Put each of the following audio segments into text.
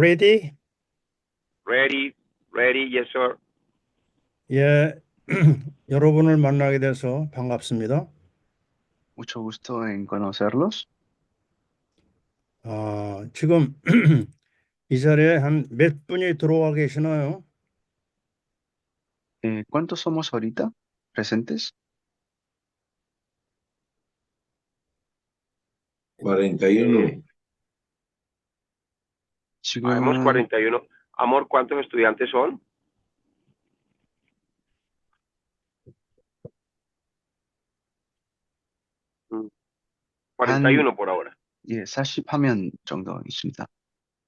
ready? Ready, ready, yes, sir. 예, 여러분을 만나게 돼서 반갑습니다. Mucho gusto en conocerlos. 지금 이 자리에 한 몇 분이 들어와 계시나요? ¿Cuántos somos ahorita presentes? 41. Habemos 지금 41. Amor, ¿cuántos estudiantes son? Mm, 41 por ahora. 40화면 정도 있습니다.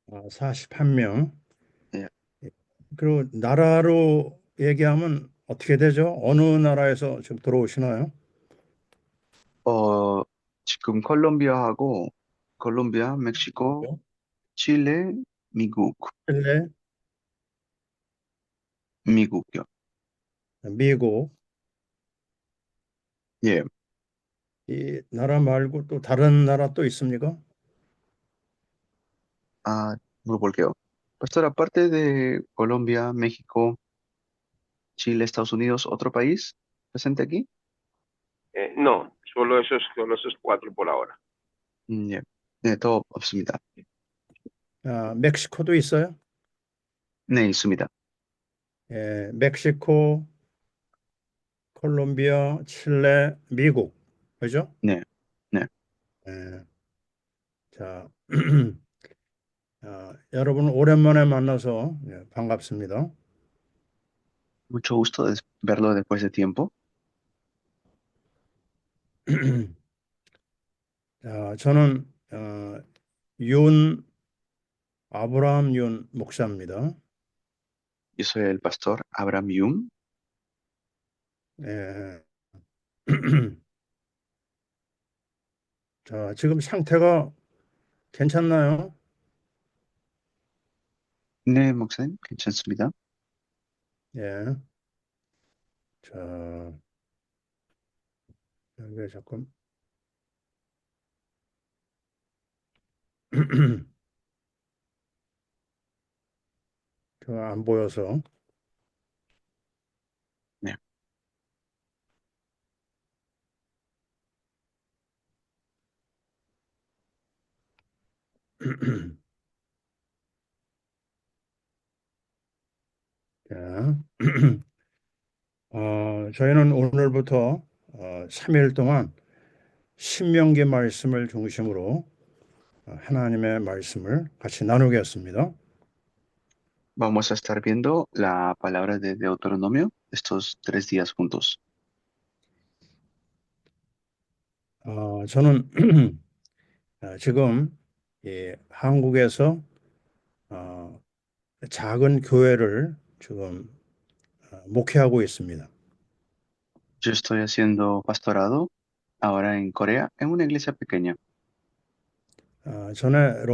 41명. 예. 그리고 나라로 얘기하면 어떻게 되죠? 어느 나라에서 지금 들어오시나요? 지금 콜롬비아, 멕시코, 칠레, 칠레, 미국요. 미국. 예. 이 나라 말고 또 다른 나라 또 있습니까? 물어볼게요. Pastor, aparte de Colombia, México, Chile, Estados Unidos, ¿otro país presente aquí? No, solo esos 4 por ahora. 예. 네, 더 없습니다. 멕시코도 있어요? 네, 있습니다. 예, 멕시코, 콜롬비아, 칠레, 미국. 그죠? 네, 네. 예. 자, 여러분 오랜만에 만나서 반갑습니다. Mucho gusto de verlo después de tiempo. 저는 아브라함 윤 목사입니다. Yo soy el pastor Abraham Yung. 예. 자, 지금 상태가 괜찮나요? 네, 목사님, 괜찮습니다. 예. 자, 여기 잠깐. 안 보여서. 네. 자, 저희는 오늘부터 3일 동안 신명기 말씀을 중심으로 하나님의 말씀을 같이 나누겠습니다. Vamos a estar viendo la palabra de Deuteronomio estos 3 días juntos. 저는 지금 한국에서 작은 교회를 지금 목회하고 있습니다. Yo estoy haciendo pastorado ahora en Corea en una iglesia pequeña. 전에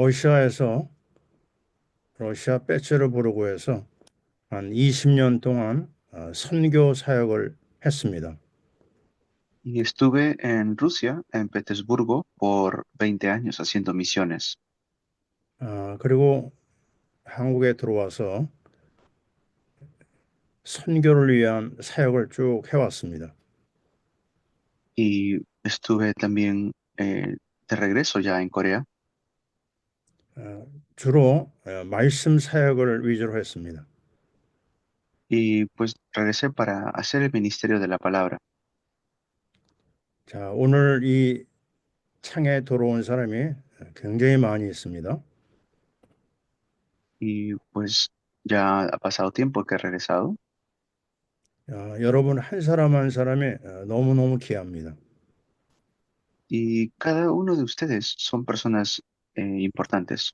러시아 페체르부르크에서 한 20년 동안 선교 사역을 했습니다. Y estuve en Rusia, en Petersburgo, por 20 años haciendo misiones. 그리고 한국에 들어와서 선교를 위한 사역을 쭉 해왔습니다. Y estuve también de regreso ya en Corea. 주로 말씀 사역을 위주로 했습니다. Y pues regresé para hacer el ministerio de la palabra. 자, 오늘 이 창에 들어온 사람이 굉장히 많이 있습니다. Y pues ya ha pasado tiempo que he regresado. 여러분 한 사람 한 사람이 너무너무 귀합니다. Y cada uno de ustedes son personas importantes.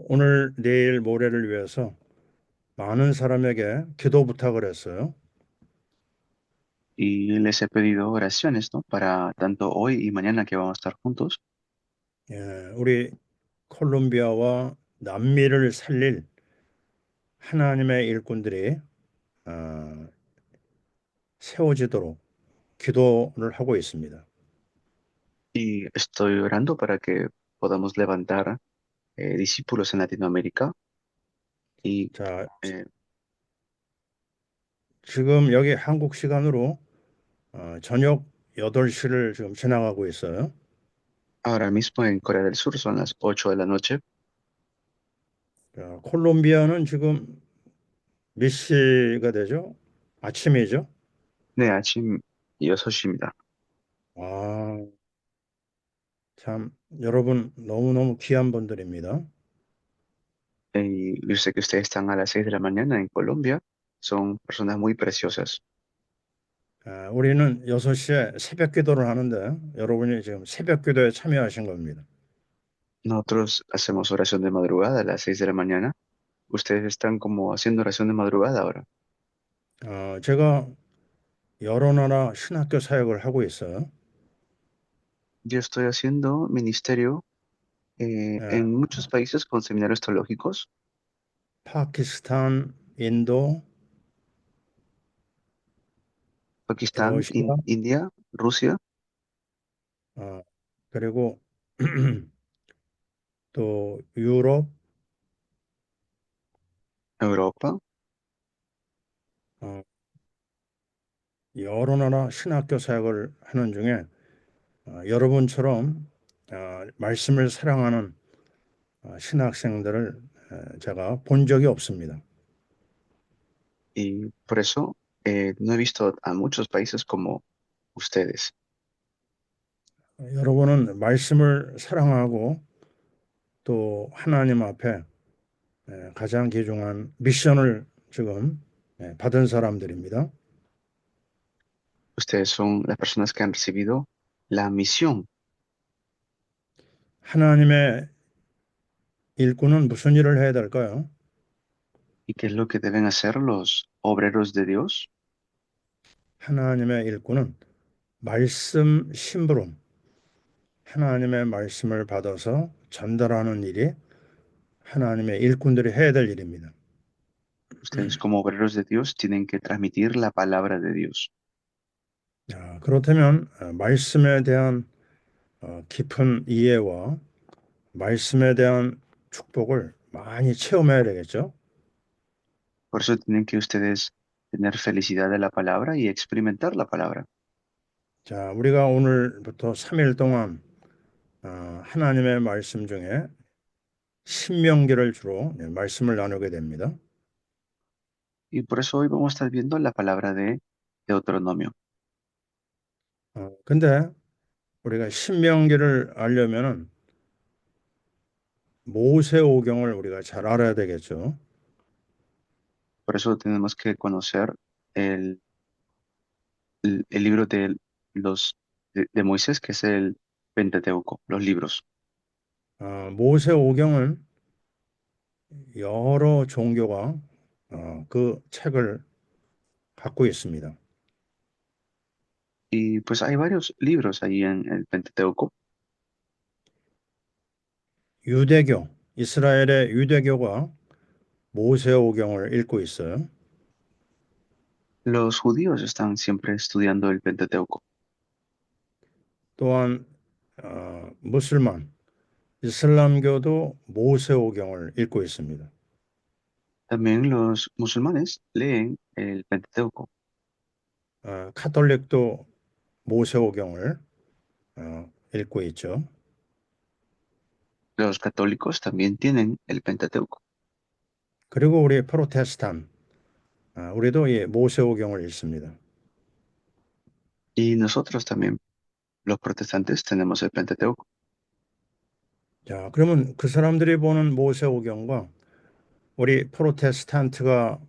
오늘, 내일, 모레를 위해서 많은 사람에게 기도 부탁을 했어요. Y les he pedido oraciones, ¿no? Para tanto hoy y mañana que vamos a estar juntos. 우리 콜롬비아와 남미를 살릴 하나님의 일꾼들이 세워지도록 기도를 하고 있습니다. Y estoy orando para que podamos levantar discípulos en Latinoamérica y 자, eh, 지금 여기 한국 시간으로 저녁 8시를 지금 지나가고 있어요. ahora mismo en Corea del Sur son las 8 de la noche. 자, 콜롬비아는 지금 몇 시가 되죠? 아침이죠? 네, 아침 6시입니다. 아, 참, 여러분 너무너무 귀한 분들입니다. Y yo sé que ustedes están a las 6 de la mañana en Colombia. Son personas muy preciosas. 우리는 6시에 새벽 기도를 하는데 여러분이 지금 새벽 기도에 참여하신 겁니다. Nosotros hacemos oración de madrugada a las 6 de la mañana. Ustedes están como haciendo oración de madrugada ahora. 제가 여러 나라 신학교 사역을 하고 있어요. Yo estoy haciendo ministerio 예, en muchos países con seminarios teológicos. 파키스탄, 인도, Pakistán, 러시아, India, Rusia, 어, 그리고 또 유럽, Europa. 어, 여러 나라 신학교 사역을 하는 중에 여러분처럼 말씀을 사랑하는 신학생들을 제가 본 적이 없습니다. Y por eso no he visto a muchos países como ustedes. 여러분은 말씀을 사랑하고 또 하나님 앞에 가장 귀중한 미션을 지금 받은 사람들입니다. Ustedes son las personas que han recibido la misión. 하나님의 일꾼은 무슨 일을 해야 될까요? ¿Y qué es lo que deben hacer los obreros de Dios? 하나님의 일꾼은 말씀 심부름, 하나님의 말씀을 받아서 전달하는 일이 하나님의 일꾼들이 해야 될 일입니다. Ustedes como obreros de Dios tienen que transmitir la palabra de Dios. 그렇다면 말씀에 대한 깊은 이해와 말씀에 대한 축복을 많이 체험해야 되겠죠. Por eso tienen que ustedes tener felicidad de la palabra y experimentar la palabra. 자, 우리가 오늘부터 3일 동안 하나님의 말씀 중에 신명기를 주로 말씀을 나누게 됩니다. Y por eso hoy vamos a estar viendo la palabra de Deuteronomio. 근데 우리가 신명기를 알려면은 모세오경을 우리가 잘 알아야 되겠죠. Por eso tenemos que conocer el, el libro de de Moisés, que es el Pentateuco, los libros. 모세오경은 여러 종교가 그 책을 갖고 있습니다. Y pues hay varios libros ahí en el Pentateuco. 유대교, 이스라엘의 유대교가 모세오경을 읽고 있어요. Los judíos están siempre estudiando el Pentateuco. 또한 무슬만, 이슬람교도 모세오경을 읽고 있습니다. También los musulmanes leen el Pentateuco. 카톨릭도 모세오경을 읽고 있죠. Los católicos también tienen el Pentateuco. 그리고 우리 프로테스탄, 우리도 이 모세오경을 읽습니다. Y nosotros también, los protestantes, tenemos el Pentateuco. 자, 그러면 그 사람들이 보는 모세오경과 우리 프로테스탄트가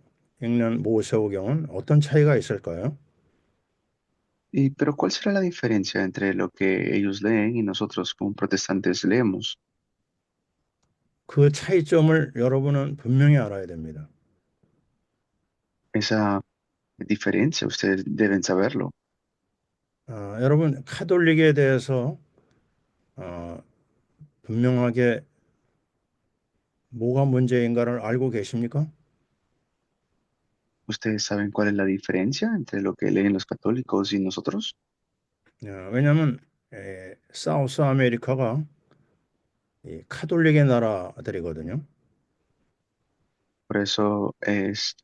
읽는 모세오경은 어떤 차이가 있을까요? Y, pero ¿cuál será la diferencia entre lo que ellos leen y nosotros como protestantes leemos? 그 차이점을 여러분은 분명히 알아야 됩니다. Esa diferencia, ustedes deben saberlo. 여러분 카톨릭에 대해서 분명하게 뭐가 문제인가를 알고 계십니까? ¿Ustedes saben cuál es la diferencia entre lo que leen los católicos y nosotros? 왜냐하면 사우스 아메리카가 이 카톨릭의 나라들이거든요. Por eso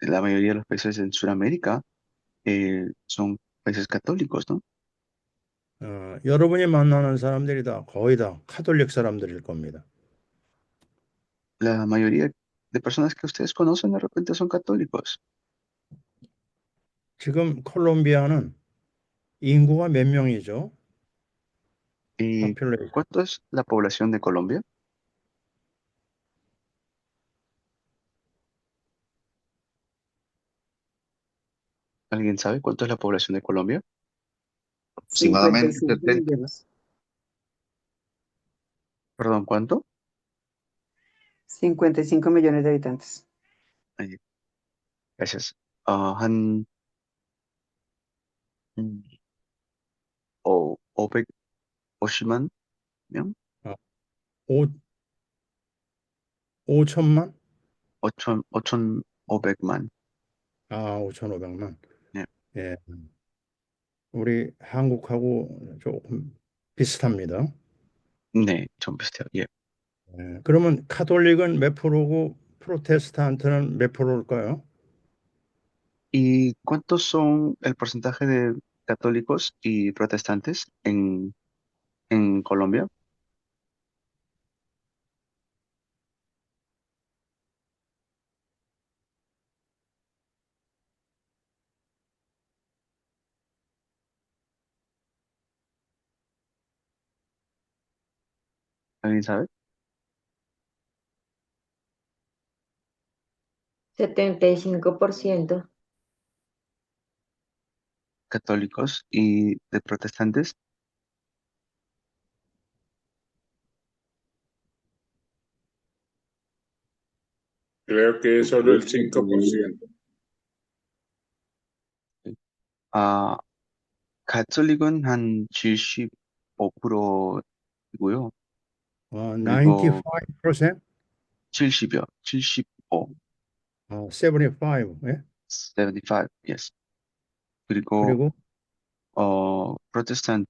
la mayoría de los países en Sudamérica son países católicos, ¿no? 여러분이 만나는 사람들이 다 거의 다 카톨릭 사람들일 겁니다. La mayoría de personas que ustedes conocen de repente son católicos. 지금 콜롬비아는 인구가 몇 명이죠? ¿Y population. cuánto es la población de Colombia? ¿Alguien sabe cuánto es la población de Colombia? Aproximadamente 55 70. millones. Perdón, ¿cuánto? 55 millones de habitantes. Ahí, gracias. 한 음, 550만 명? 아, 5, 5천만? 5,500만. 5,500만. 네. 예. 우리 한국하고 조금 비슷합니다. 네, 좀 비슷해요. 예. 그러면 카톨릭은 몇 프로고 프로테스탄트는 몇 프로일까요? ¿Y cuántos son el porcentaje de católicos y protestantes en Colombia? ¿Alguien sabe? 75%. Católicos y de protestantes. Creo que es solo el 5%. 아, 가톨릭은 한 75%이고요. 95%? 그리고 70이요. 75, 75. 예? 75, yes. 그리고 그리고 프로테스탄트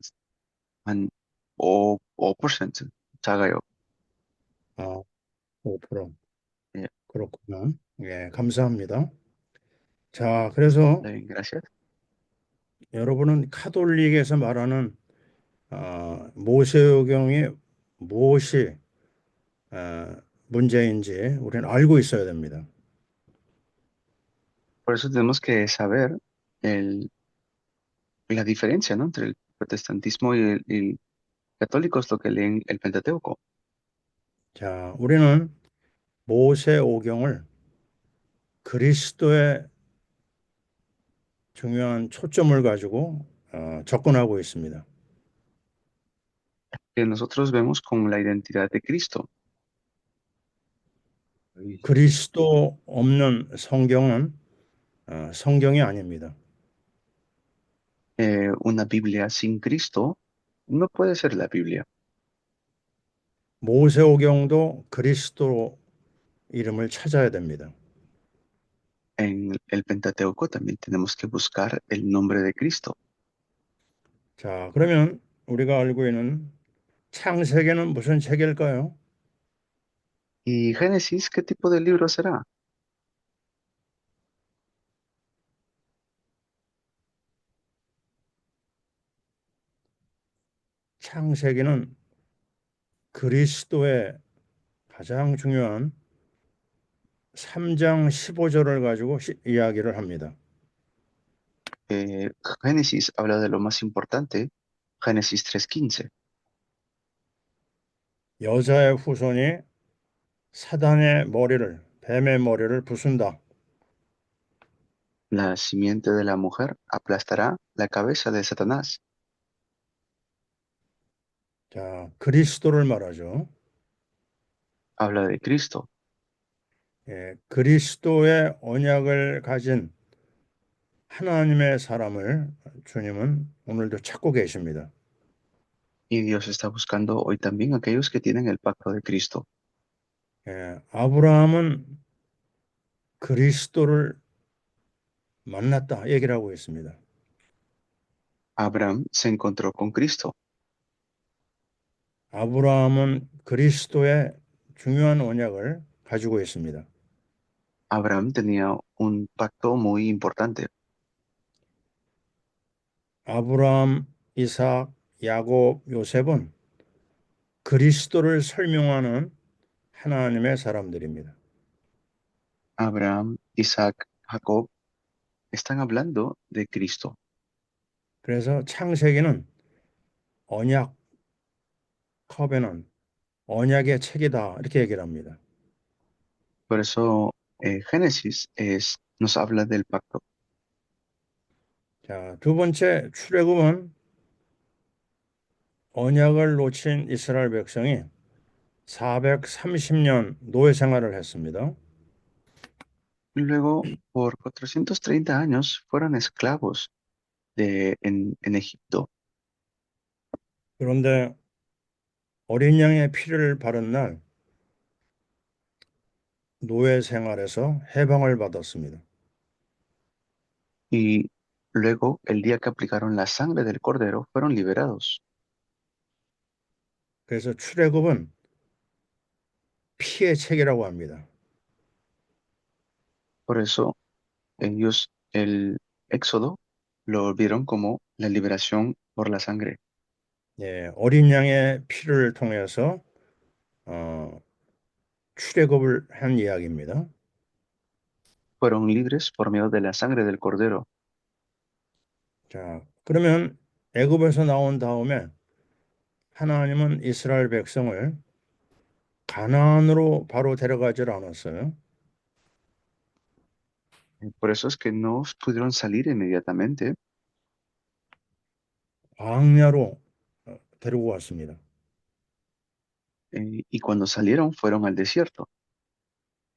한 5% 작아요. 5%. 예. 그렇구나. 예, 감사합니다. 자, 그래서 네, gracias. 여러분은 카톨릭에서 말하는 모세오경이 무엇이 문제인지 우리는 알고 있어야 됩니다. Por eso tenemos que saber la diferencia, ¿no? Entre el protestantismo y el católico es lo que leen el Pentateuco. 자, 우리는 모세오경을 그리스도의 중요한 초점을 가지고 접근하고 있습니다. Que nosotros vemos con la identidad de Cristo. 그리스도 없는 성경은 성경이 아닙니다. Una Biblia sin Cristo no puede ser la Biblia. 모세오경도 그리스도 이름을 찾아야 됩니다. En el Pentateuco también tenemos que buscar el nombre de Cristo. 자, 그러면 우리가 알고 있는 창세기는 무슨 책일까요? ¿Y Génesis qué tipo de libro será? 창세기는 그리스도의 가장 중요한 3장 15절을 가지고 이야기를 합니다. Génesis habla de lo más importante, Génesis 3:15. 여자의 후손이 사단의 머리를, 뱀의 머리를 부순다. La simiente de la mujer aplastará la cabeza de Satanás. 자, 그리스도를 말하죠. Habla de Cristo. 예, 그리스도의 언약을 가진 하나님의 사람을 주님은 오늘도 찾고 계십니다. Y Dios está buscando hoy también aquellos que tienen el pacto de Cristo. 예, 아브라함은 그리스도를 만났다 얘기를 하고 있습니다. Abraham se encontró con Cristo. 아브라함은 그리스도의 중요한 언약을 가지고 있습니다. Abraham tenía un pacto muy importante. 아브라함, 이삭, 야곱, 요셉은 그리스도를 설명하는 하나님의 사람들입니다. Abraham, Isaac, Jacob están hablando de Cristo. 그래서 창세기는 언약, 커베넌, 언약의 책이다 이렇게 얘기를 합니다. Por eso Génesis nos habla del pacto. 자, 두 번째 출애굽은 언약을 놓친 이스라엘 백성이 430년 노예 생활을 했습니다. Luego, por 430 años, fueron esclavos en Egipto. 그런데 어린 양의 피를 바른 날 노예 생활에서 해방을 받았습니다. Y luego, el día que aplicaron la sangre del cordero, fueron liberados. 그래서 출애굽은 피의 책이라고 합니다. Por eso, ellos, el Éxodo, lo vieron como la liberación por la sangre. 예, 어린 양의 피를 통해서 출애굽을 한 이야기입니다. Fueron libres por medio de la sangre del cordero. 자, 그러면 애굽에서 나온 다음에 하나님은 이스라엘 백성을 가나안으로 바로 데려가질 않았어요. Por eso es que no pudieron salir inmediatamente. 광야로 데리고 왔습니다. Y cuando salieron, fueron al desierto.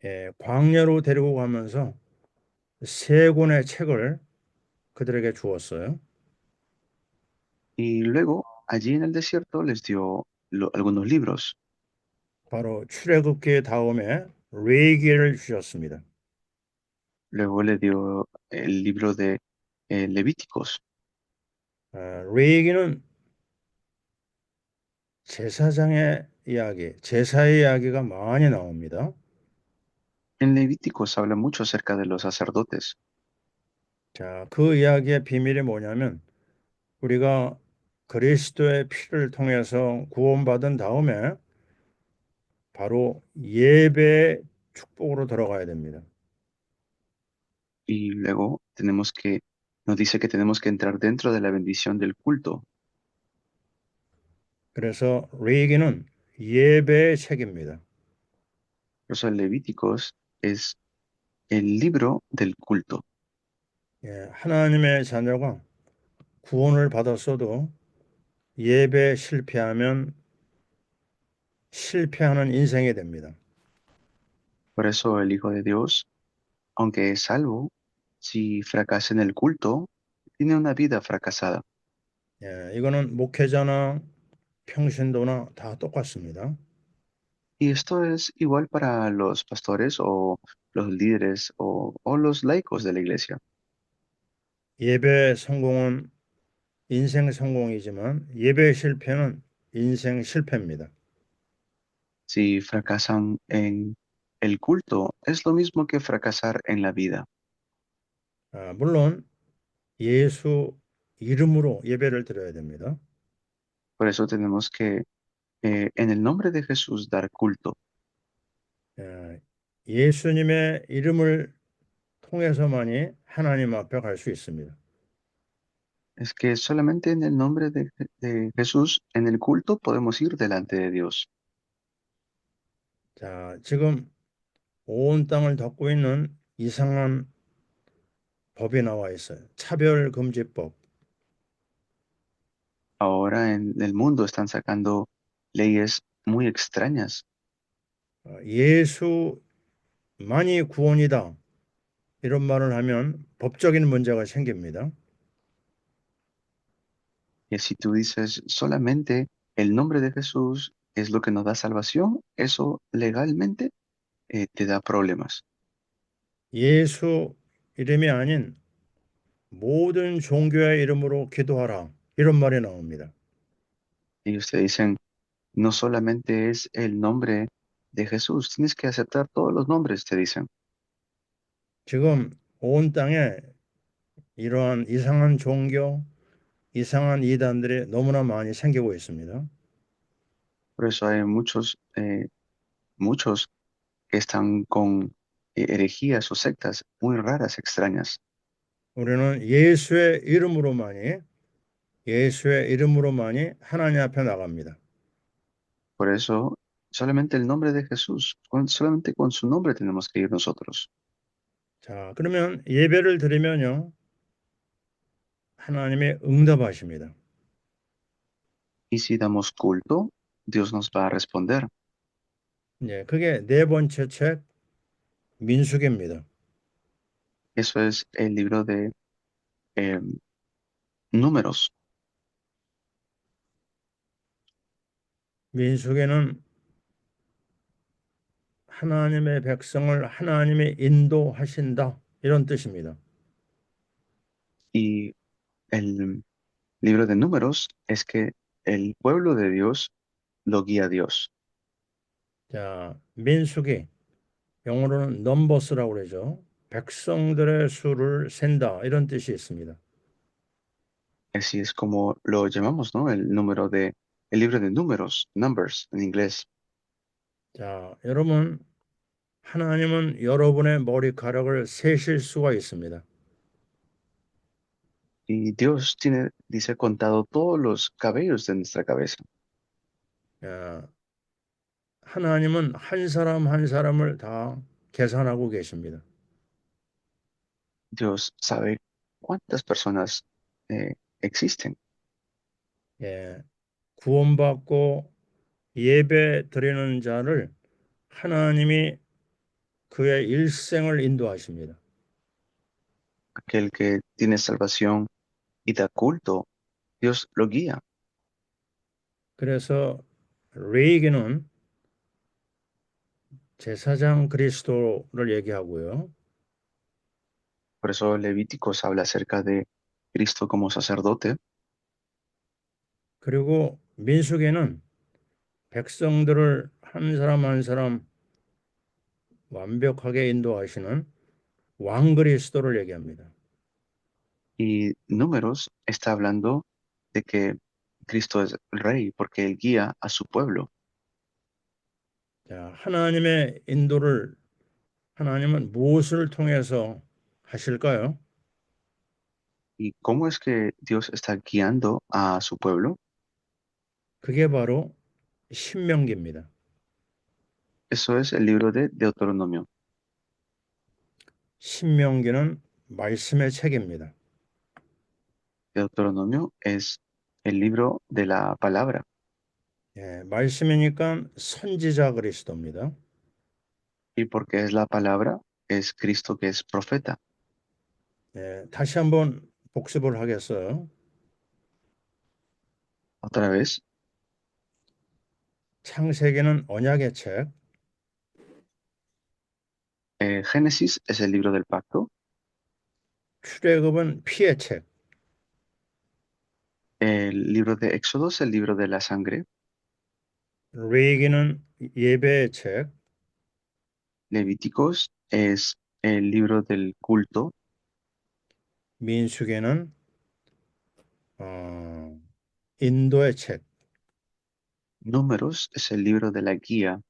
예, 광야로 데리고 가면서 세 권의 책을 그들에게 주었어요. Y luego, allí en el desierto, les dio algunos libros. 바로 출애굽기 다음에 레위기를 주셨습니다. Luego le dio el libro de Levíticos. 레위기는 제사장의 이야기, 제사의 이야기가 많이 나옵니다. En Levíticos habla mucho acerca de los sacerdotes. 자, 그 이야기의 비밀이 뭐냐면 우리가 그리스도의 피를 통해서 구원받은 다음에 바로 예배의 축복으로 들어가야 됩니다. Y luego nos dice que tenemos que entrar dentro de la bendición del culto. 그래서 레위기는 예배의 책입니다. Por eso el Levíticos es el libro del culto. 예, 하나님의 자녀가 구원을 받았어도 예배에 실패하면 실패하는 인생이 됩니다. Por eso el Hijo de Dios, aunque es salvo, si fracasa en el culto, tiene una vida fracasada. 예, 이거는 목회자나 평신도나 다 똑같습니다. Y esto es igual para los pastores o los líderes o los laicos de la iglesia. 예배 성공은 인생 성공이지만 예배 실패는 인생 실패입니다. Si fracasan en el culto, es lo mismo que fracasar en la vida. 물론 예수 이름으로 예배를 드려야 됩니다. Por eso tenemos que, en el nombre de Jesús, dar culto. 예수님의 이름을 통해서만이 하나님 앞에 갈 수 있습니다. Es que solamente en el nombre de Jesús, en el culto, podemos ir delante de Dios. 자, 지금 온 땅을 덮고 있는 이상한 법이 나와 있어요. 차별금지법. Ahora en el mundo están sacando leyes muy extrañas. 예수만이 구원이다. 이런 말을 하면 법적인 문제가 생깁니다. Y si tú dices solamente el nombre de Jesús es lo que nos da salvación, eso legalmente te da problemas. 예수 이름이 아닌 모든 종교의 이름으로 기도하라. 이런 말이 나옵니다. Ellos te dicen, no solamente es el nombre de Jesús, tienes que aceptar todos los nombres, te dicen. 지금 온 땅에 이러한 이상한 종교, 이상한 이단들이 너무나 많이 생기고 있습니다. Por eso hay muchos que están con herejías o sectas muy raras, extrañas. 우리는 예수의 이름으로만이 하나님 앞에 나갑니다. Por eso, solamente el nombre de Jesús, solamente con su nombre tenemos que ir nosotros. 자, 그러면 예배를 드리면요, 하나님의 응답하십니다. Y si damos culto, Dios nos va a responder. 예, 그게 네 번째 책 민수기입니다. Eso es el libro de eh, Números. 민수기는 하나님의 백성을 하나님이 인도하신다 이런 뜻입니다. Y el libro de Números es que el pueblo de Dios lo guía a Dios. 자, 민수기 영어로는 넘버스라고 그러죠. 백성들의 수를 센다 이런 뜻이 있습니다. Así es como lo llamamos, ¿no? El libro de Números, Numbers en inglés. 자, 여러분 하나님은 여러분의 머리카락을 세실 수가 있습니다. Y Dios dice, contado todos los cabellos de nuestra cabeza. 자, 하나님은 한 사람 한 사람을 다 계산하고 계십니다. Dios sabe cuántas personas existen. 예, 구원받고 예배 드리는 자를 하나님이 그의 일생을 인도하십니다. Aquel que tiene salvación y da culto, Dios lo guía. 그래서 레이기는 제사장 그리스도를 얘기하고요. Por eso Levíticos habla acerca de Cristo como sacerdote. 그리고 민수기는 백성들을 한 사람 한 사람 완벽하게 인도하시는 왕 그리스도를 얘기합니다. Y Números está hablando de que Cristo es el rey porque él guía a su pueblo. 자, 하나님의 인도를 하나님은 무엇을 통해서 하실까요? ¿Y cómo es que Dios está guiando a su pueblo? 그게 바로 신명기입니다. Eso es el libro de Deuteronomio. 신명기는 말씀의 책입니다. Deuteronomio es el libro de la palabra. 예, 말씀이니까 선지자 그리스도입니다. Y porque es la palabra, es Cristo que es profeta. 예, 다시 한번 복습을 하겠어요. Otra vez, 창세기는 언약의 책, Génesis es el libro del pacto. 출애굽은 피의 책, El libro de Éxodo es el libro de la sangre. 레위기는 예배의 책, Levíticos es el libro del culto. 민수기는 인도의 책, Números es el libro de la guía.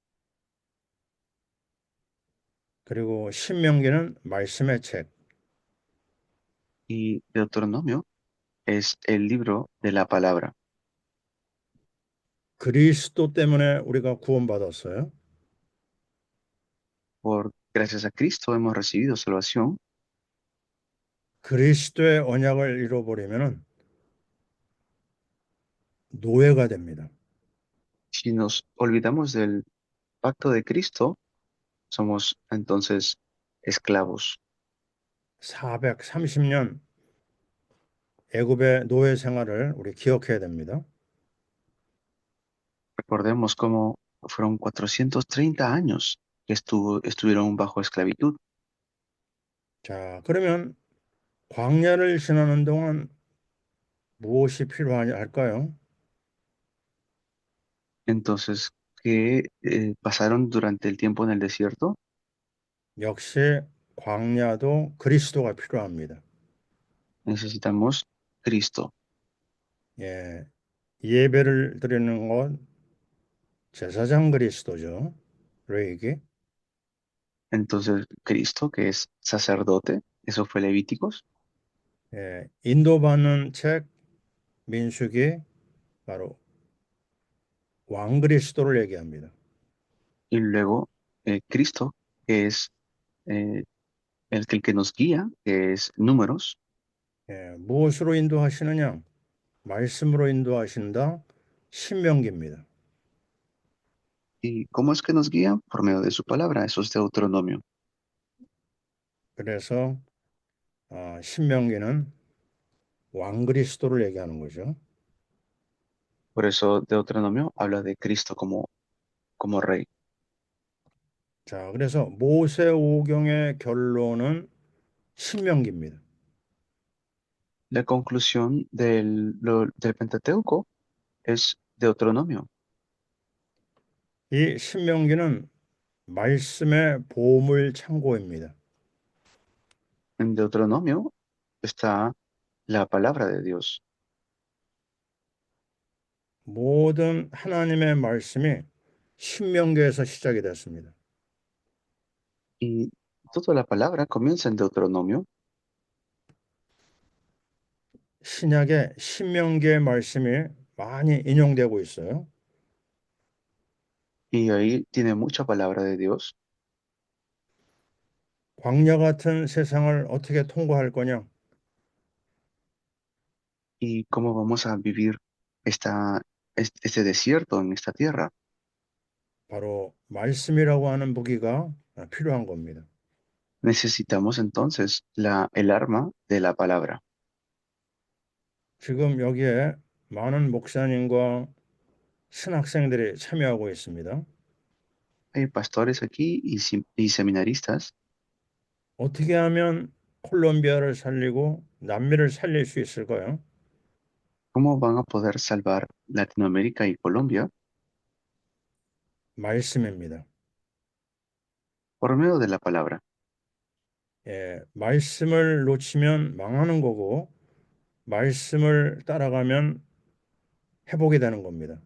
그리고 신명기는 말씀의 책. Y Deuteronomio es el libro de la palabra. 그리스도 때문에 우리가 구원받았어요. Gracias a Cristo hemos recibido salvación. 그리스도의 언약을 잃어버리면 노예가 됩니다. Si nos olvidamos del pacto de Cristo, somos entonces esclavos. 430년 애굽의 노예 생활을 우리 기억해야 됩니다. Recordemos cómo fueron 430 años que estuvieron bajo esclavitud. 자, 그러면 광야를 지나는 동안 무엇이 필요할까요? Entonces, ¿qué pasaron durante el tiempo en el desierto? 역시 광야도 그리스도가 필요합니다. Necesitamos Cristo. 예, 예배를 드리는 건 제사장 그리스도죠. 레이기. Entonces, Cristo, que es sacerdote, eso fue Levíticos. 예, 인도받는 책 민수기 바로 왕 그리스도를 얘기합니다. Y luego, Cristo, que es eh, el que nos guía, que es Números. 예, 무엇으로 인도하시느냐? 말씀으로 인도하신다. 신명기입니다. ¿Y cómo es que nos guía? Por medio de su palabra, eso es Deuteronomio. 그래서 신명기는 왕 그리스도를 얘기하는 거죠. Por eso Deuteronomio habla de Cristo como rey. 자, 그래서 모세오경의 결론은 신명기입니다. La conclusión del Pentateuco es Deuteronomio. 이 신명기는 말씀의 보물 창고입니다. En Deuteronomio está la palabra de Dios. 모든 하나님의 말씀이 신명기에서 시작이 됐습니다. Y toda la palabra comienza en Deuteronomio. 신약에 신명기의 말씀이 많이 인용되고 있어요. Y ahí tiene mucha palabra de Dios. 광야 같은 세상을 어떻게 통과할 거냐? ¿Y cómo vamos a vivir este desierto en esta tierra? 바로 말씀이라고 하는 무기가 필요한 겁니다. Necesitamos entonces el arma de la palabra. 지금 여기에 많은 목사님과 신학생들이 참여하고 있습니다. Hay pastores aquí y seminaristas. 어떻게 하면 콜롬비아를 살리고 남미를 살릴 수 있을까요? ¿Cómo van a poder salvar Latinoamérica y Colombia? 말씀입니다. Por medio de la palabra. 예, 말씀을 놓치면 망하는 거고 말씀을 따라가면 회복이 되는 겁니다.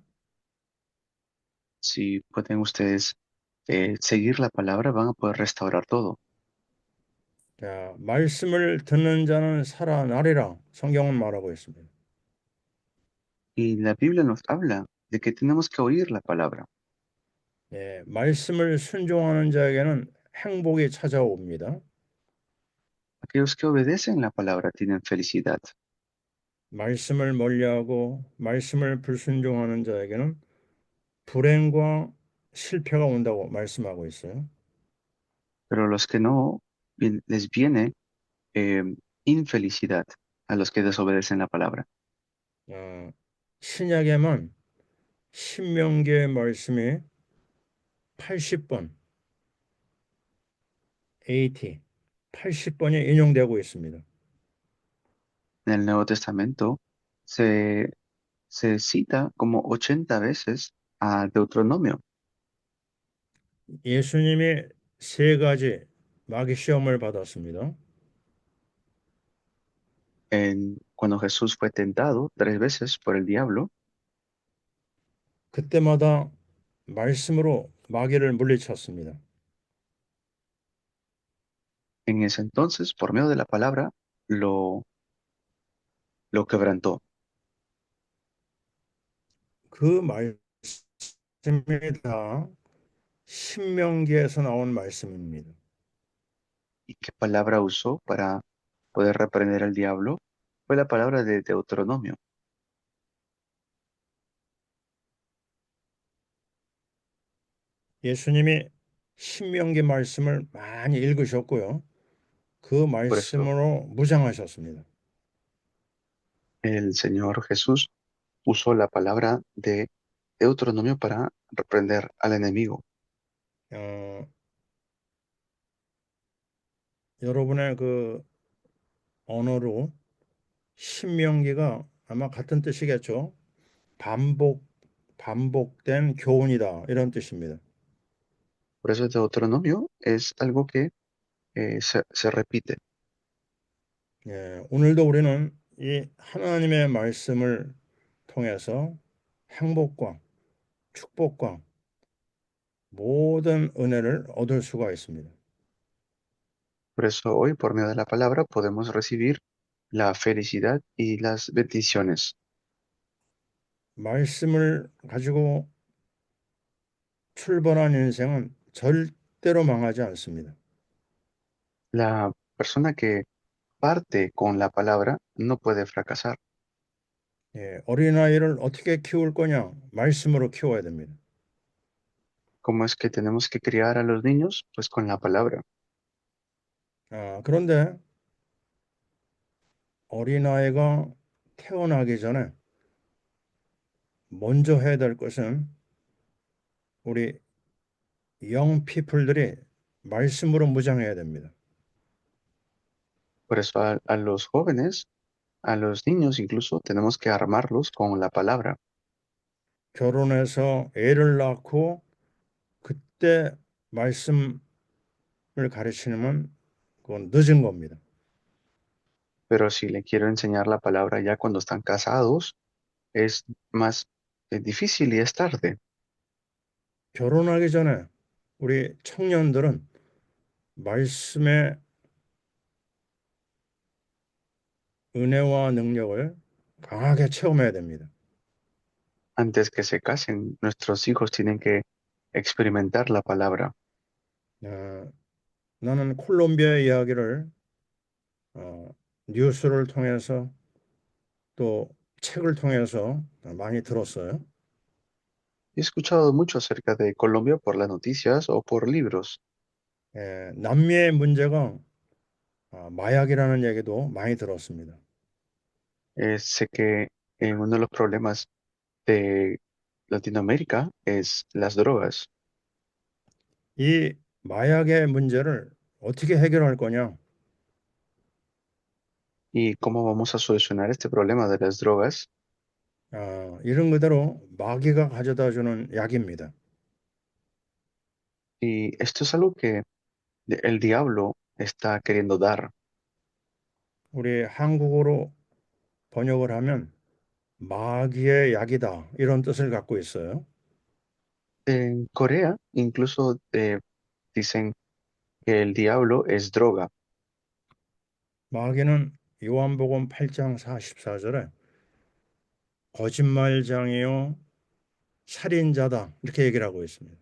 Si pueden ustedes seguir la palabra, van a poder restaurar todo. 자, 말씀을 듣는 자는 살아나리라 성경은 말하고 있습니다. Y la Biblia nos habla de que tenemos que oír la palabra. 예, 말씀을 순종하는 자에게는 행복이 찾아옵니다. Aquellos que obedecen la palabra tienen felicidad. 말씀을 멀리하고 말씀을 불순종하는 자에게는 불행과 실패가 온다고 말씀하고 있어요. Pero los que no, les viene eh, infelicidad a los que desobedecen la palabra. 신약에만 신명기의 말씀이 80번, 80번이 인용되고 있습니다. En el Nuevo Testamento se cita como 80 veces a Deuteronomio. 예수님이 세 가지 마귀 시험을 받았습니다. Cuando Jesús fue tentado 3 veces por el diablo, 그때마다 말씀으로 마귀를 물리쳤습니다. en ese entonces, por medio de la palabra, lo quebrantó. 그 말씀이 다 신명기에서 나온 말씀입니다. ¿Y qué palabra usó para poder reprender al diablo? Fue la palabra de Deuteronomio. 예수님이 신명기 말씀을 많이 읽으셨고요. 그 Por eso 말씀으로 무장하셨습니다. el Señor Jesús usó la palabra de Deuteronomio para reprender al enemigo. 어, 여러분의 그 언어로 신명기가 아마 같은 뜻이겠죠. 반복, 반복된 교훈이다. 이런 뜻입니다. Por eso Deuteronomio es algo que se repite. 예, 오늘도 우리는 이 하나님의 말씀을 통해서 행복과 축복과 모든 은혜를 얻을 수가 있습니다. Por eso hoy, por medio de la palabra, podemos recibir la felicidad y las bendiciones. 말씀을 가지고 출발한 인생은 절대로 망하지 않습니다. La persona que parte con la palabra no puede fracasar. 예, 어린아이를 어떻게 키울 거냐? 말씀으로 키워야 됩니다. ¿Cómo es que tenemos que criar a los niños? Pues con la palabra. 그런데 어린아이가 태어나기 전에 먼저 해야 될 것은 우리 영 피플들이 말씀으로 무장해야 됩니다. Por eso a los jóvenes, a los niños incluso, tenemos que armarlos con la palabra. 결혼해서 애를 낳고 그때 말씀을 가르치면 그건 늦은 겁니다. Pero si le quiero enseñar la palabra ya cuando están casados, es más difícil y es tarde. 결혼하기 전에 우리 청년들은 말씀의 은혜와 능력을 강하게 체험해야 됩니다. Antes que se casen, nuestros hijos tienen que experimentar la palabra. 어, 나는 콜롬비아 이야기를 뉴스를 통해서 또 책을 통해서 많이 들었어요. He escuchado mucho acerca de Colombia por las noticias o por libros. 남미의 문제가 마약이라는 얘기도 많이 들었습니다. Sé que uno de los problemas de Latinoamérica es las drogas. 이 마약의 문제를 어떻게 해결할 거냐? ¿Y cómo vamos a solucionar este problema de las drogas? 이런 그대로 마귀가 가져다 주는 약입니다. Y esto es algo que el diablo está queriendo dar. 우리 한국어로 번역을 하면 마귀의 약이다 이런 뜻을 갖고 있어요. En Corea incluso dicen que el diablo es droga. 마귀는 요한복음 8장 44절에 거짓말장이요 살인자다 이렇게 얘기를 하고 있습니다.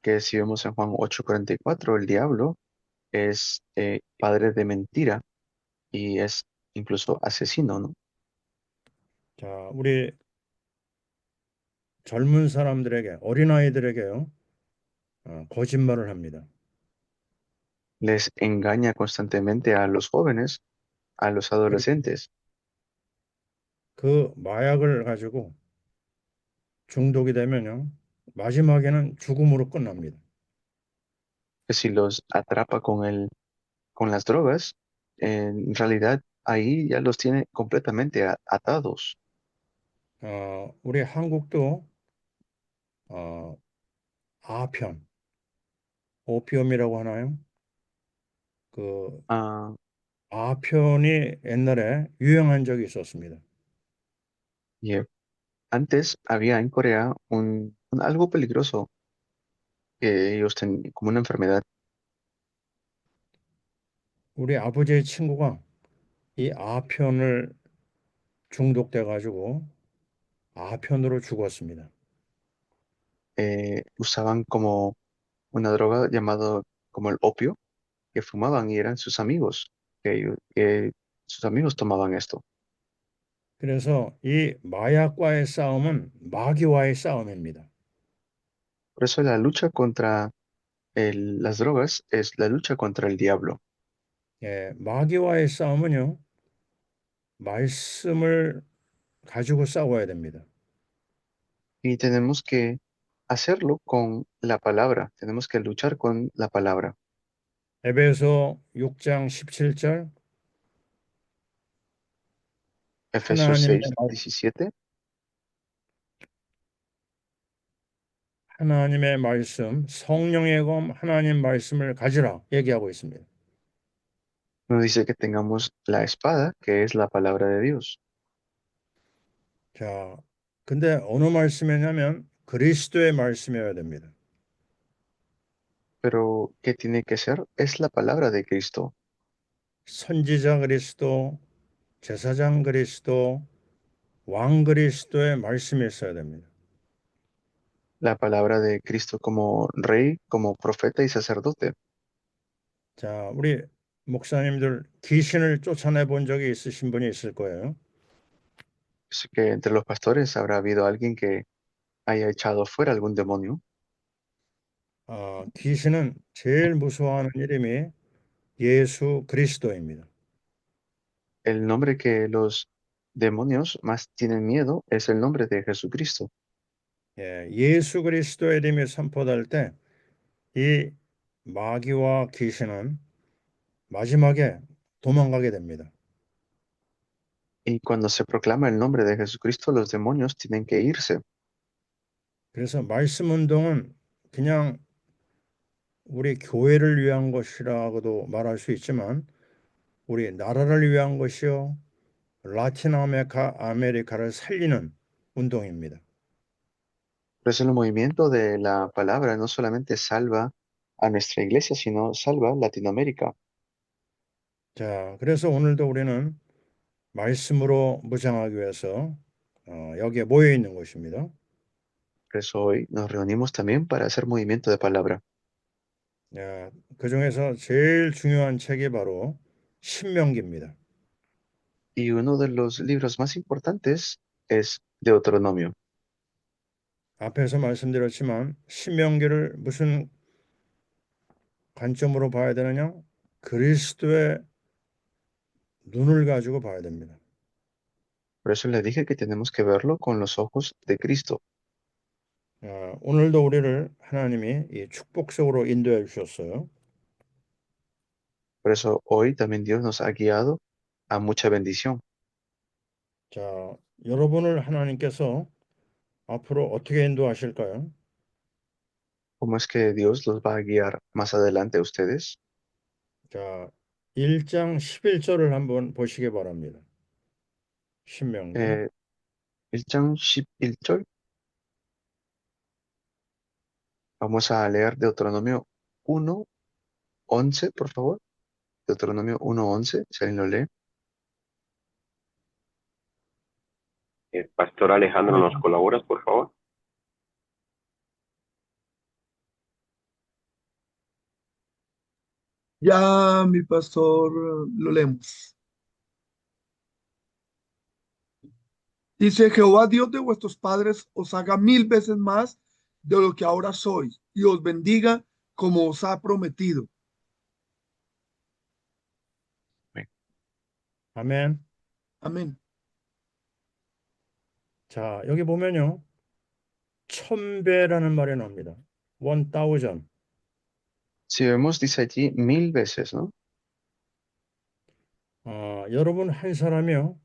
Que si vemos en Juan 8:44, el diablo es padre de mentira y es incluso asesino, ¿no? 자, 우리 젊은 사람들에게 어린아이들에게요 거짓말을 합니다. Les engaña constantemente a los jóvenes, a los adolescentes. 그 마약을 가지고 중독이 되면요 마지막에는 죽음으로 끝납니다. Que si los atrapa con las drogas, en realidad ahí ya los tiene completamente atados. 우리 한국도 아편, 오피엄이라고 하나요? 그 Ah, 아편이 옛날에 유행한 적이 있었습니다. y antes había en Corea algo peligroso que ellos tenían como una enfermedad. 우리 아버지의 친구가 이 아편을 중독돼 가지고 아편으로 죽었습니다. Usaban como una droga llamada como el opio, que fumaban y eran sus amigos, que sus amigos tomaban esto. 그래서 이 마약과의 싸움은 마귀와의 싸움입니다. Por eso la lucha contra las drogas es la lucha contra el diablo. 마귀와의 싸움은요, 말씀을 가지고 싸워야 됩니다. Y tenemos que hacerlo con la palabra, tenemos que luchar con la palabra. 에베소 6장 17절 Efesios 하나님의 6:17. 하나님의 말씀, 성령의 검 하나님 말씀을 가지라 얘기하고 있습니다. Nos dice que tengamos la espada, que es la palabra de Dios. 자, 근데 어느 말씀이냐면 그리스도의 말씀이어야 됩니다. Pero, ¿qué tiene que ser? Es la palabra de Cristo. 선지자 그리스도, 제사장 그리스도, 왕 그리스도의 말씀이 있어야 됩니다. La palabra de Cristo como rey, como profeta y sacerdote. 자, 우리 목사님들 귀신을 쫓아내 본 적이 있으신 분이 있을 거예요. Sé que entre los pastores habrá habido alguien que haya echado fuera algún demonio. 귀신은 제일 무서워하는 이름이 예수 그리스도입니다. El nombre que los demonios más tienen miedo es el nombre de Jesucristo. 예, 예수 그리스도의 이름이 선포될 때 이 마귀와 귀신은 마지막에 도망가게 됩니다. Y cuando se proclama el nombre de Jesucristo, los demonios tienen que irse. 그래서 말씀 운동은 그냥 우리 교회를 위한 것이라고도 말할 수 있지만 우리 나라를 위한 것이요 라틴 아메리카를 살리는 운동입니다. Por eso el movimiento de la palabra no solamente salva a nuestra iglesia, sino salva Latinoamérica. 자, 그래서 오늘도 우리는 말씀으로 무장하기 위해서 여기에 모여 있는 것입니다. Por eso hoy nos reunimos también para hacer movimiento de palabra. 야, 그 중에서 제일 중요한 책이 바로 신명기입니다. Y uno de los libros más importantes es Deuteronomio. 앞에서 말씀드렸지만 신명기를 무슨 관점으로 봐야 되느냐? 그리스도의 눈을 가지고 봐야 됩니다. Por eso le dije que tenemos que verlo con los ojos de Cristo. 오늘도 우리를 하나님이 이 축복 속으로 인도해 주셨어요. Por eso hoy también Dios nos ha guiado a mucha bendición. 자, 여러분을 하나님께서 앞으로 어떻게 인도하실까요? ¿Cómo es que Dios los va a guiar más adelante a ustedes? 자, 1장 11절을 한번 보시기 바랍니다. 신명기. 1장 11절. Vamos a leer Deuteronomio 1:11, por favor. Deuteronomio 1:11, si alguien lo lee. Pastor Alejandro, ¿nos colaboras, por favor? Ya, mi pastor, lo leemos. Dice: Jehová Dios de vuestros padres os haga 1000 veces más de lo que ahora sois y os bendiga como os ha prometido. 아멘. Amén. 자, 여기 보면요. 1000배라는 말이 나옵니다. 1000. Si vemos, dice allí 1000 veces, ¿no? 여러분 한 사람이요.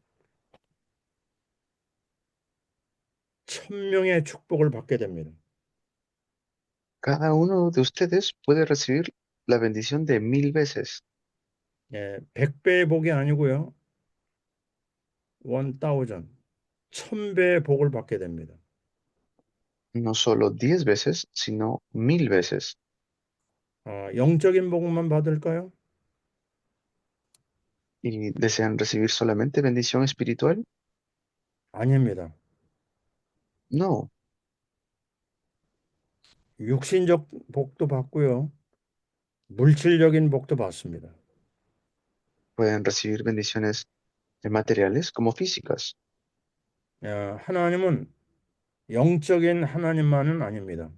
1000명의 축복을 받게 됩니다. Cada uno de ustedes puede recibir la bendición de 1000 veces. 예, 100배의 복이 아니고요. 1000. 1000배의 복을 받게 됩니다. No solo 10 veces, sino 1000 veces. 영적인 복만 받을까요? ¿Y desean recibir solamente bendición espiritual? 아닙니다. No. 육신적 복도 받고요. 물질적인 복도 받습니다. Pueden recibir bendiciones materiales como físicas. 하나님은 영적인 하나님만은 아닙니다.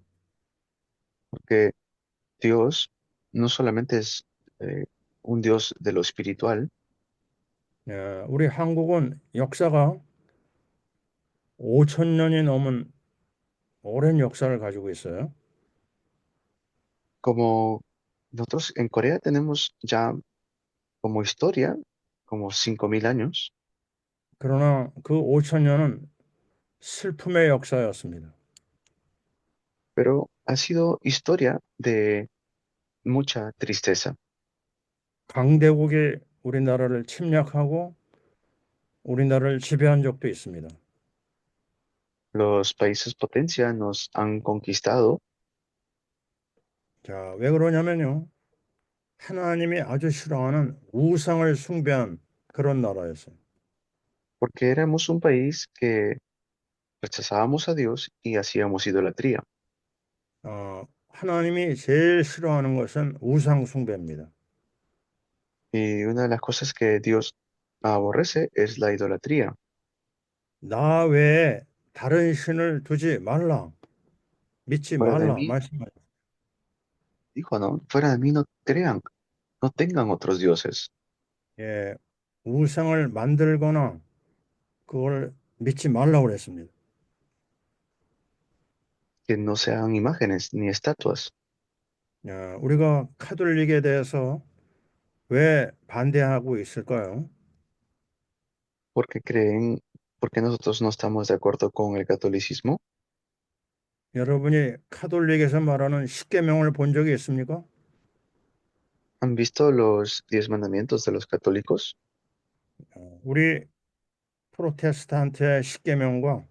Porque Dios no solamente es un Dios de lo espiritual. 우리 한국은 역사가 5000년이 넘은 오랜 역사를 가지고 있어요. Como nosotros en Corea tenemos ya como historia como 5000 años, 그러나 그 5000년은 슬픔의 역사였습니다. pero ha sido historia de mucha tristeza. 강대국이 우리나라를 침략하고 우리나라를 지배한 적도 있습니다. Los países potencia nos han conquistado 자, 왜 그러냐면요. 하나님이 아주 싫어하는 우상을 숭배한 그런 나라였어요. porque éramos un país que rechazábamos a Dios y hacíamos idolatría. 하나님이 제일 싫어하는 것은 우상 숭배입니다. Y una de las cosas que Dios aborrece es la idolatría. 나 외에 다른 신을 두지 말라, 믿지 Fuera de 말라 mí, 말씀하셨어요. dijo, ¿no? Fuera de mí no crean, no tengan otros dioses, 예, 우상을 만들거나 그걸 믿지 말라고 그랬습니다. que no sean imágenes ni estatuas. 우리가 카톨릭에 대해서 왜 반대하고 있을까요? Porque creen, porque nosotros no estamos de acuerdo con el catolicismo. 여러분이 카톨릭에서 말하는 십계명을 본 적이 있습니까? ¿Han visto los 10 mandamientos de los católicos? 우리 프로테스탄트의 십계명과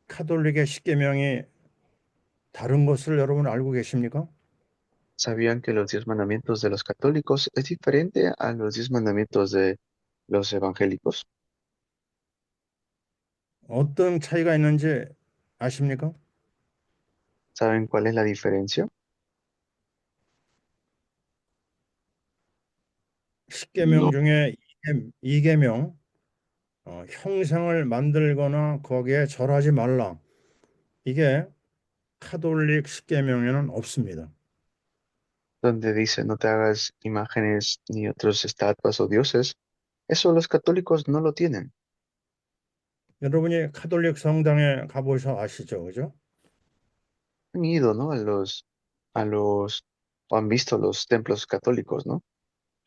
카톨릭의 십계명이 다른 것을 여러분 알고 계십니까? ¿Sabían que los 10 mandamientos de los católicos es diferente a los 10 mandamientos de los evangélicos? 어떤 차이가 있는지 아십니까? ¿Saben cuál es la diferencia? 십계명 No. 중에 이계명, 형상을 만들거나 거기에 절하지 말라. 이게 카톨릭 십계명에는 없습니다. Donde dice no te hagas imágenes ni otros estatuas o dioses. Eso los católicos no lo tienen. 여러분이 카톨릭 성당에 가보셔 아시죠, 그죠? Han ido, ¿no? O han visto los templos católicos, ¿no?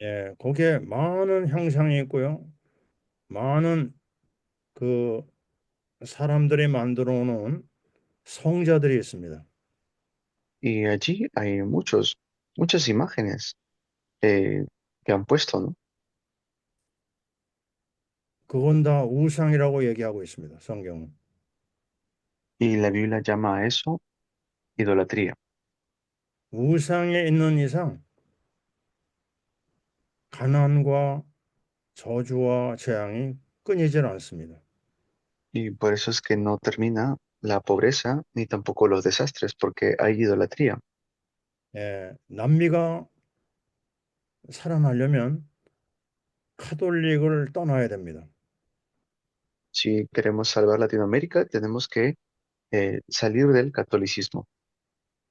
예, 거기에 많은 형상이 있고요. 많은 그 사람들이 만들어 놓은 성자들이 있습니다. Y allí hay muchas imágenes que han puesto, ¿no? 그건 다 우상이라고 얘기하고 있습니다. 성경은. Y la Biblia llama a eso idolatría. 우상에 있는 이상 가난과 저주와 재앙이 끊이질 않습니다. Y por eso es que no termina la pobreza ni tampoco los desastres, porque hay idolatría. 예, 남미가 살아나려면 카톨릭을 떠나야 됩니다. Si queremos salvar Latinoamérica, tenemos que salir del catolicismo.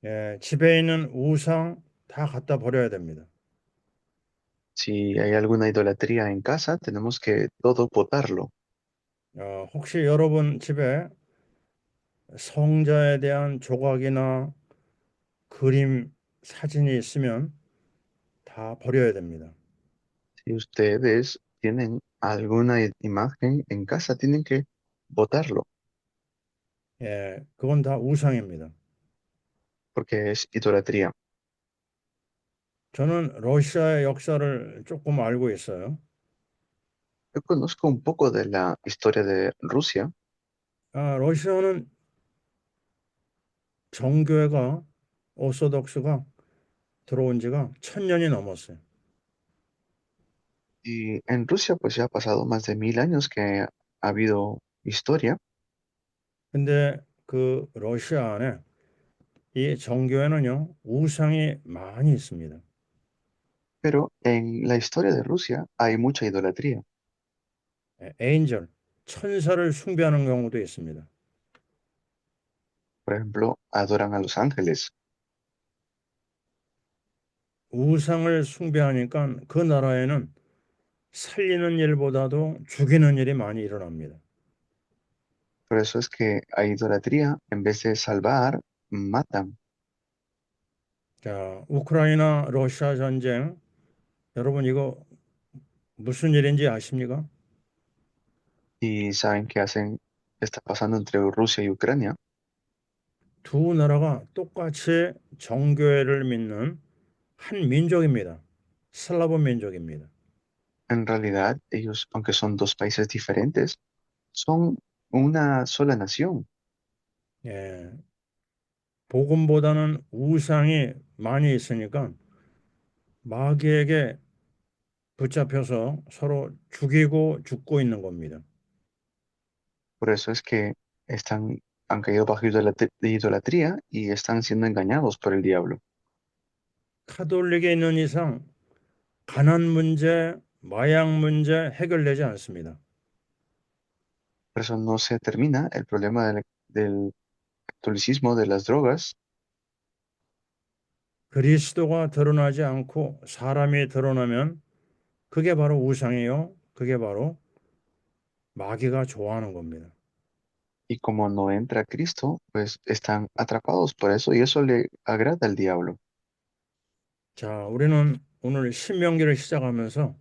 예, 집에 있는 우상 다 갖다 버려야 됩니다. Si hay alguna idolatría en casa, tenemos que todo botarlo. 혹시 여러분 집에 성자에 대한 조각이나 그림, 사진이 있으면 다 버려야 됩니다. Si ustedes tienen alguna imagen en casa, tienen que botarlo, 예, 그건 다 우상입니다. porque es idolatría. 저는 러시아의 역사를 조금 알고 있어요. Yo conozco un poco de la historia de Rusia. 러시아는 정교회가 오소독스가 들어온 지가 1000년이 넘었어요. Y en Rusia, pues ya ha pasado más de 1000 años que ha habido historia, 근데 그 러시아 안에 이 정교회는요, 우상이 많이 있습니다. pero en la historia de Rusia hay mucha idolatría. 에인절, 천사를 숭배하는 경우도 있습니다. Por ejemplo, adoran a los ángeles. 우상을 숭배하니까 그 나라에는 살리는 일보다도 죽이는 일이 많이 일어납니다. Por eso es que hay idolatría, en vez de salvar, matan. 자, 우크라이나 러시아 전쟁, 여러분 이거 무슨 일인지 아십니까? Y saben qué está pasando entre Rusia y Ucrania. 두 나라가 똑같이 정교회를 믿는 한 민족입니다. 슬라브 민족입니다. En realidad, ellos, aunque son dos países diferentes, son una sola nación. 예, 복음보다는 우상이 많이 있으니까 마귀에게 붙잡혀서 서로 죽이고 죽고 있는 겁니다. Por eso es que han caído bajo de idolatría y están siendo engañados por el diablo. 카톨릭에 있는 이상 가난 문제, 마약 문제 해결되지 않습니다. Por eso no se termina el problema del catolicismo, de las drogas, 그리스도가 드러나지 않고 사람이 드러나면 그게 바로 우상이요. 그게 바로 마귀가 좋아하는 겁니다. y como no entra Cristo, pues están atrapados por eso y eso le agrada al diablo. 자, 우리는 오늘 신명기를 시작하면서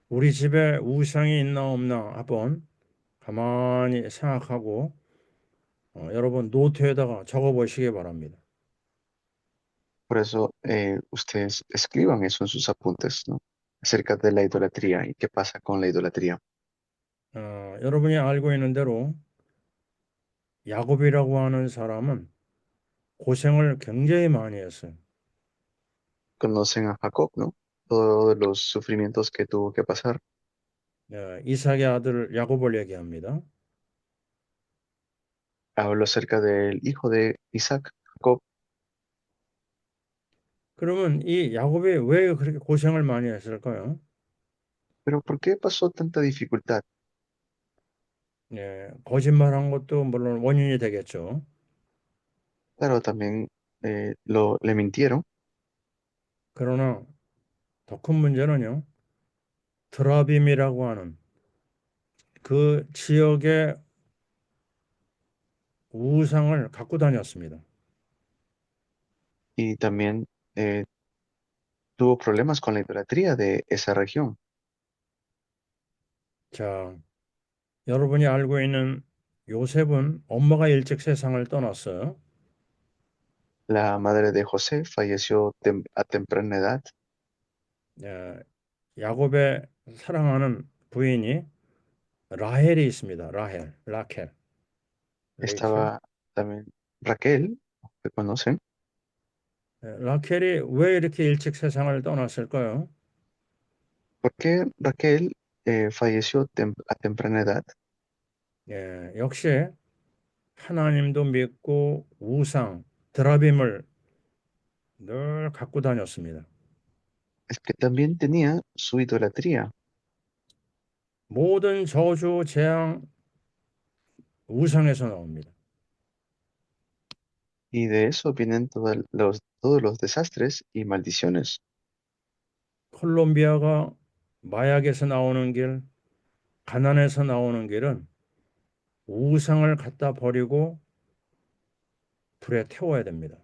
우리 집에 우상이 있나 없나 한번 가만히 생각하고 여러분 노트에다가 적어 보시기 바랍니다. Por eso ustedes escriban eso en sus apuntes, ¿no? Acerca de la idolatría y qué pasa con la idolatría. 여러분이 알고 있는 대로 야곱이라고 하는 사람은 고생을 굉장히 많이 했어요. Conocen a Jacob, ¿no? Todos los sufrimientos que tuvo que pasar. 이삭의 아들 야곱을 얘기합니다. Hablo acerca del hijo de Isaac, Jacob. 그러면 이 야곱이 왜 그렇게 고생을 많이 했을까요? Pero ¿por qué pasó tanta dificultad? 거짓말한 것도 물론 원인이 되겠죠. Claro, también le mintieron, 그러나 더 큰 문제는요. 드라빔이라고 하는 그 지역의 우상을 갖고 다녔습니다. y también tuvo problemas con la idolatría de esa región. 자, 여러분이 알고 있는 요셉은 엄마가 일찍 세상을 떠났어요. La madre de José falleció a temprana edad. 야곱의 사랑하는 부인이 라헬이 있습니다. 라켈. 레이첼. Estaba también Raquel, ¿se conocen? 라켈이 왜 이렇게 일찍 세상을 떠났을까요? ¿Por qué Raquel falleció a temprana edad? 역시 하나님도 믿고 우상, 드라빔을 늘 갖고 다녔습니다. Es que también tenía su idolatría 모든 저주, 재앙, 우상에서 나옵니다. y de eso vienen todos los desastres y maldiciones. 콜롬비아가 마약에서 나오는 길, 가난에서 나오는 길은 우상을 갖다 버리고 불에 태워야 됩니다.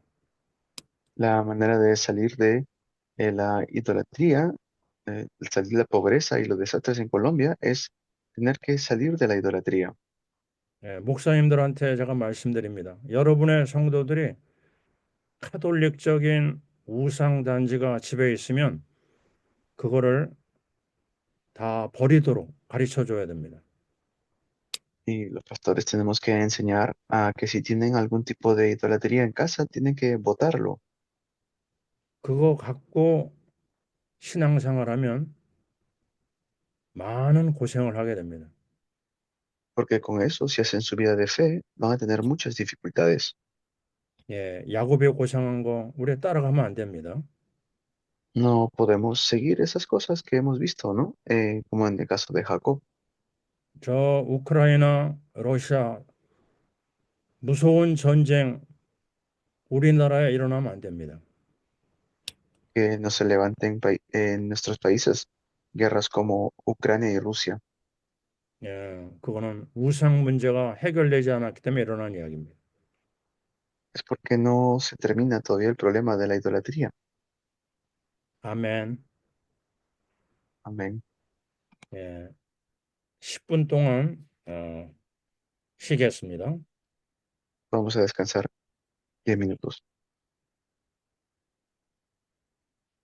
La manera de salir de la idolatría, salir de la pobreza y los desastres en Colombia es tener que salir de la idolatría. 목사님들한테 제가 말씀드립니다. 여러분의 성도들이 카톨릭적인 우상 단지가 집에 있으면 그거를 다 버리도록 가르쳐 줘야 됩니다. Y los pastores tenemos que enseñar a que si tienen algún tipo de idolatría en casa, tienen que botarlo. 그거 갖고 신앙생활하면 많은 고생을 하게 됩니다. Porque con eso, si hacen su vida de fe, van a tener muchas dificultades. 야곱이 고생한 거 우리 따라가면 안 됩니다. No podemos seguir esas cosas que hemos visto, ¿no? Como en el caso de Jacob. 저 우크라이나, 러시아 무서운 전쟁 우리나라에 일어나면 안 됩니다. Que no se levanten en nuestros países guerras como Ucrania y Rusia. 그거는 우상 문제가 해결되지 않았기 때문에 일어난 이야기입니다. Es porque no se termina todavía el problema de la idolatría. 아멘. Amén. 10분 동안 쉬겠습니다. Vamos a descansar 10 minutos.